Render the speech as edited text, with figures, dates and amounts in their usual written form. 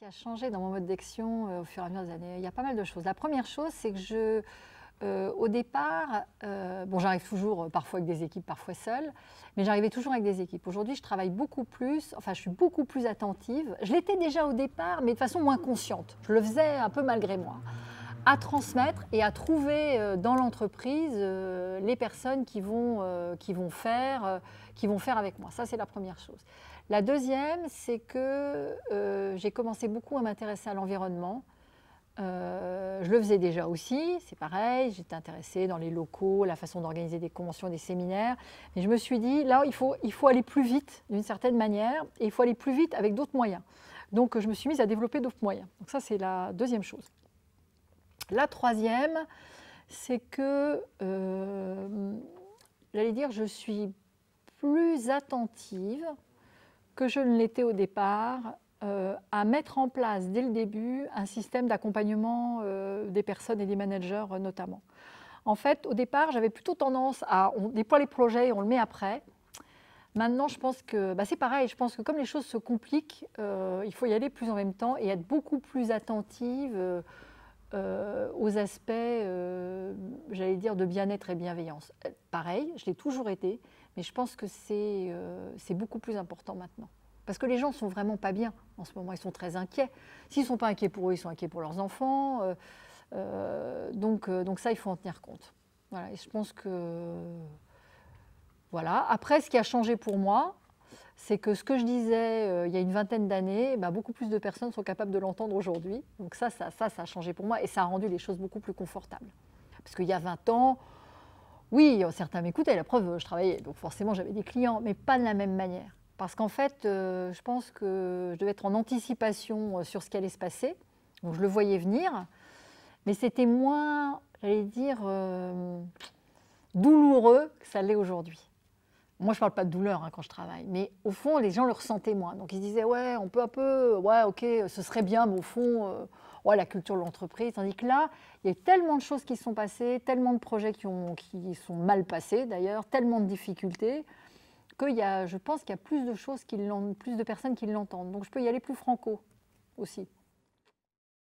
qui a changé dans mon mode d'action au fur et à mesure des années? Il y a pas mal de choses. La première chose, c'est que au départ, bon, j'arrive toujours parfois avec des équipes, parfois seule, mais j'arrivais toujours avec des équipes. Aujourd'hui, je travaille beaucoup plus, enfin, je suis beaucoup plus attentive. Je l'étais déjà au départ, mais de façon moins consciente. Je le faisais un peu malgré moi, à transmettre et à trouver dans l'entreprise les personnes qui vont faire avec moi. Ça, c'est la première chose. La deuxième, c'est que j'ai commencé beaucoup à m'intéresser à l'environnement. Je le faisais déjà aussi, c'est pareil, j'étais intéressée dans les locaux, la façon d'organiser des conventions, des séminaires. Mais je me suis dit, là, il faut aller plus vite d'une certaine manière, et il faut aller plus vite avec d'autres moyens. Donc, je me suis mise à développer d'autres moyens. Donc ça, c'est la deuxième chose. La troisième, c'est que, j'allais dire, je suis plus attentive que je ne l'étais au départ à mettre en place dès le début un système d'accompagnement des personnes et des managers notamment. En fait, au départ, j'avais plutôt tendance on déploie les projets et on le met après. Maintenant, je pense que c'est pareil, je pense que comme les choses se compliquent, il faut y aller plus en même temps et être beaucoup plus attentive aux aspects, j'allais dire, de bien-être et bienveillance. Pareil, je l'ai toujours été, mais je pense que c'est beaucoup plus important maintenant. Parce que les gens ne sont vraiment pas bien en ce moment, ils sont très inquiets. S'ils ne sont pas inquiets pour eux, ils sont inquiets pour leurs enfants. Donc ça, il faut en tenir compte. Voilà, et je pense que... Voilà. Après, ce qui a changé pour moi, c'est que ce que je disais il y a une vingtaine d'années, beaucoup plus de personnes sont capables de l'entendre aujourd'hui. Donc ça a changé pour moi et ça a rendu les choses beaucoup plus confortables. Parce qu'il y a 20 ans, oui, certains m'écoutaient, la preuve, je travaillais, donc forcément j'avais des clients, mais pas de la même manière. Parce qu'en fait, je pense que je devais être en anticipation sur ce qui allait se passer. Donc je le voyais venir, mais c'était moins, j'allais dire, douloureux que ça l'est aujourd'hui. Moi, je ne parle pas de douleur quand je travaille, mais au fond, les gens le ressentaient moins. Donc, ils se disaient, ouais, on peut un peu, ouais, ok, ce serait bien, mais au fond, ouais, la culture de l'entreprise. Tandis que là, il y a eu tellement de choses qui se sont passées, tellement de projets qui sont mal passés d'ailleurs, tellement de difficultés, je pense qu'il y a plus de choses, plus de personnes qui l'entendent. Donc, je peux y aller plus franco aussi.